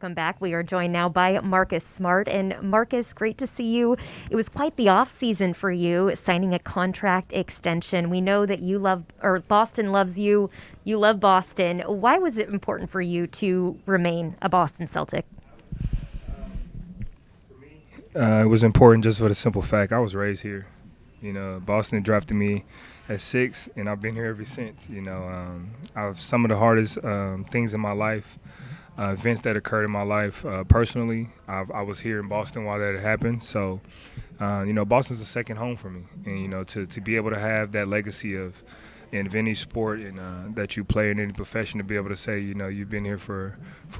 Welcome back. We are joined now by Marcus Smart. And Marcus, great to see you. It was quite the off season for you, signing a contract extension. We know that you love, or Boston loves you. You love Boston. Why was it important for you to remain a Boston Celtic? It was important just for the simple fact I was raised here. Boston drafted me at 6, and I've been here ever since. I've some of the hardest things in my life, events that occurred in my life personally. I was here in Boston while that happened. So, Boston's a second home for me, and to be able to have that legacy of any sport and that you play in any profession, to be able to say, you've been here for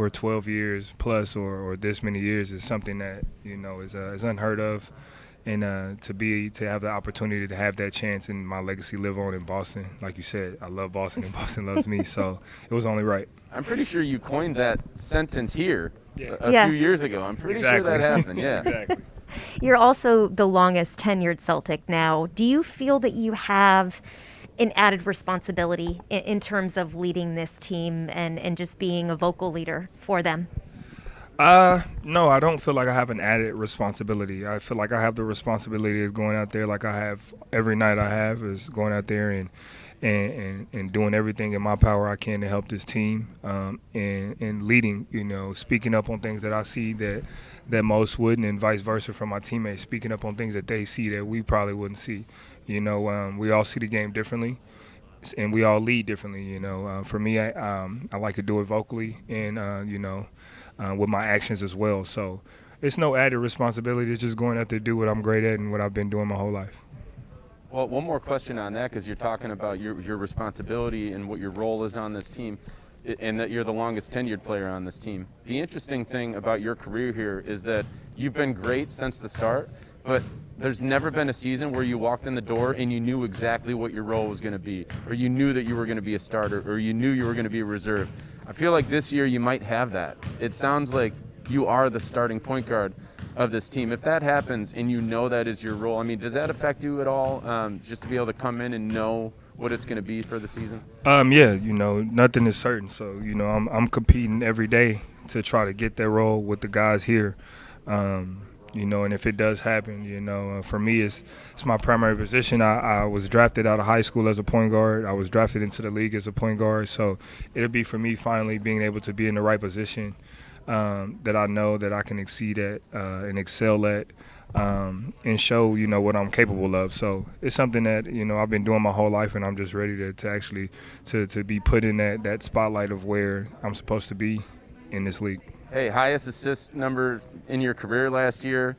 12 years plus or this many years is something that is unheard of. And to have the opportunity to have that chance and my legacy live on in Boston, like you said, I love Boston and Boston loves me, so it was only right. I'm pretty sure you coined that sentence here Yeah. few years ago. I'm pretty sure Exactly. that happened, yeah. Exactly. You're also the longest tenured Celtic now. Do you feel that you have an added responsibility in terms of leading this team and just being a vocal leader for them? No, I don't feel like I have an added responsibility. I feel like I have the responsibility of going out there like I have every night I have is going out there and doing everything in my power I can to help this team and leading, speaking up on things that I see that most wouldn't, and vice versa from my teammates, speaking up on things that they see that we probably wouldn't see. We all see the game differently, and we all lead differently. For me, I like to do it vocally and with my actions as well. So it's no added responsibility. It's just going out there to do what I'm great at and what I've been doing my whole life. Well, one more question on that, because you're talking about your responsibility and what your role is on this team, and that you're the longest tenured player on this team. The interesting thing about your career here is that you've been great since the start, but there's never been a season where you walked in the door and you knew exactly what your role was going to be, or you knew that you were going to be a starter, or you knew you were going to be a reserve. I feel like this year you might have that. It sounds like you are the starting point guard of this team. If that happens and you know that is your role, I mean, does that affect you at all, just to be able to come in and know what it's going to be for the season? Yeah, nothing is certain. So, I'm competing every day to try to get that role with the guys here. And if it does happen, for me, it's my primary position. I was drafted out of high school as a point guard. I was drafted into the league as a point guard. So it'll be for me finally being able to be in the right position that I know that I can exceed at and excel at and show, what I'm capable of. So it's something that, I've been doing my whole life, and I'm just ready to actually to be put in that spotlight of where I'm supposed to be in this league. Hey, highest assist number in your career last year.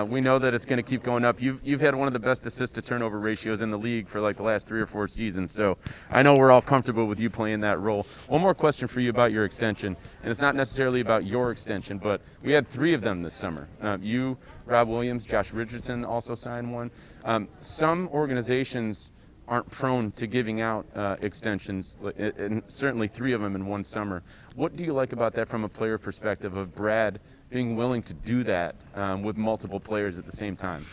We know that it's going to keep going up. You've had one of the best assist to turnover ratios in the league for like the last 3 or 4 seasons. So I know we're all comfortable with you playing that role. One more question for you about your extension, and it's not necessarily about your extension, but we had 3 of them this summer. You, Rob Williams, Josh Richardson also signed one. Some organizations aren't prone to giving out extensions, and certainly 3 of them in one summer. What do you like about that from a player perspective of Brad being willing to do that with multiple players at the same time?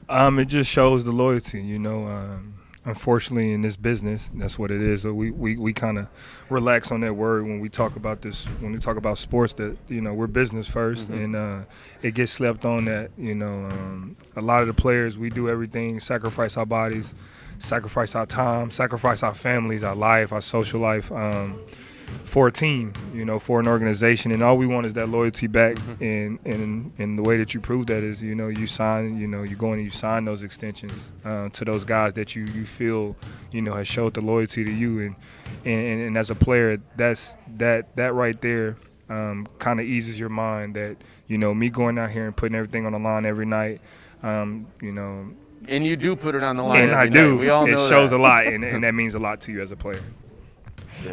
It just shows the loyalty, unfortunately, in this business, that's what it is. So we kind of relax on that word when we talk about this, when we talk about sports, that, we're business first, and it gets slept on that, a lot of the players, we do everything, sacrifice our bodies, sacrifice our time, sacrifice our families, our life, our social life, for a team, for an organization, and all we want is that loyalty back. And the way that you prove that is, you sign, you go in and you sign those extensions to those guys that you feel, has showed the loyalty to you, and as a player, that right there kind of eases your mind that, me going out here and putting everything on the line every night, And you do put it on the line and every I do. night. We all it know shows that. a lot, and that means a lot to you as a player.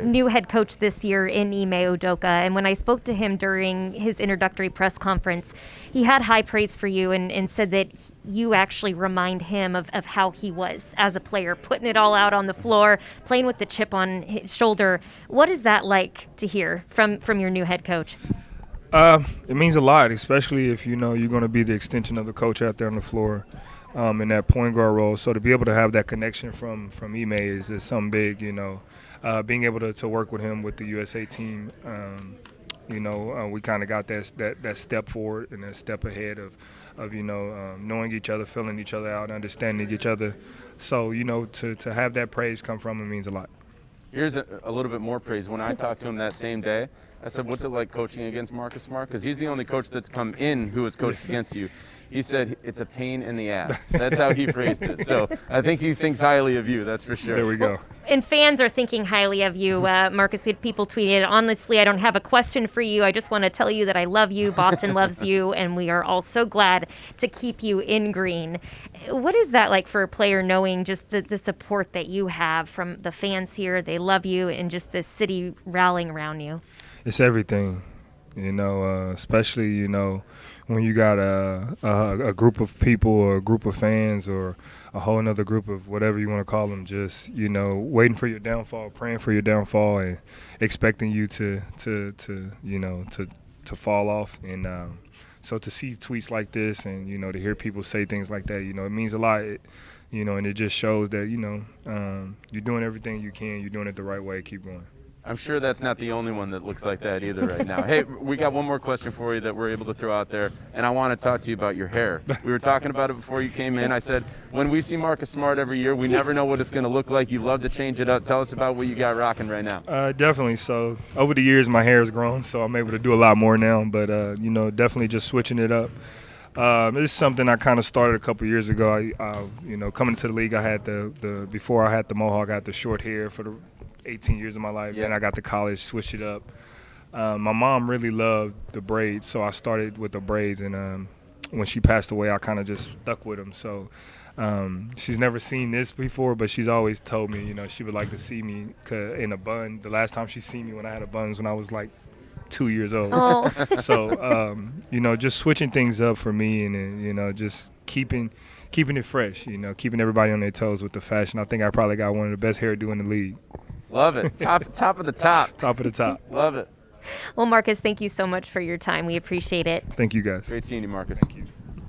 New head coach this year in Ime Udoka. And when I spoke to him during his introductory press conference, he had high praise for you and said that you actually remind him of how he was as a player, putting it all out on the floor, playing with the chip on his shoulder. What is that like to hear from your new head coach? It means a lot, especially if you're going to be the extension of the coach out there on the floor in that point guard role. So to be able to have that connection from Ime is something big, being able to work with him with the USA team we kind of got that step forward and that step ahead of knowing each other, filling each other out, understanding each other. So, to have that praise come from him means a lot. Here's a little bit more praise. When I talked to him that same day, I said, what's it like coaching against Marcus Smart? Because he's the only coach that's come in who has coached against you. He said, it's a pain in the ass. That's how he phrased it. So I think he thinks highly of you, that's for sure. There we go. And fans are thinking highly of you, Marcus. We had people tweeting, honestly, I don't have a question for you. I just want to tell you that I love you. Boston loves you, and we are all so glad to keep you in green. What is that like for a player, knowing just the support that you have from the fans here? They love you, and just the city rallying around you. It's everything, especially, when you got a group of people or a group of fans or a whole another group of whatever you want to call them, just, waiting for your downfall, praying for your downfall, and expecting you to fall off. And so to see tweets like this and, to hear people say things like that, it means a lot, and it just shows that, you're doing everything you can, you're doing it the right way, keep going. I'm sure that's not the only one that looks like that either right now. Hey, we got one more question for you that we're able to throw out there, and I want to talk to you about your hair. We were talking about it before you came in. I said, when we see Marcus Smart every year, we never know what it's going to look like. You love to change it up. Tell us about what you got rocking right now. Definitely. So over the years, my hair has grown, so I'm able to do a lot more now, but, definitely just switching it up. This is something I kind of started a couple years ago. Coming into the league, I had before I had the mohawk, I had the short hair for the 18 years of my life. Then I got to college, switched it up. My mom really loved the braids, so I started with the braids. And when she passed away, I kind of just stuck with them. So she's never seen this before, but she's always told me, she would like to see me in a bun. The last time she seen me when I had a bun was when I was like 2 years old. Oh. So, just switching things up for me and, just keeping it fresh, keeping everybody on their toes with the fashion. I think I probably got one of the best hairdo in the league. Love it. Top of the top. Top of the top. Love it. Well, Marcus, thank you so much for your time. We appreciate it. Thank you, guys. Great seeing you, Marcus. Thank you.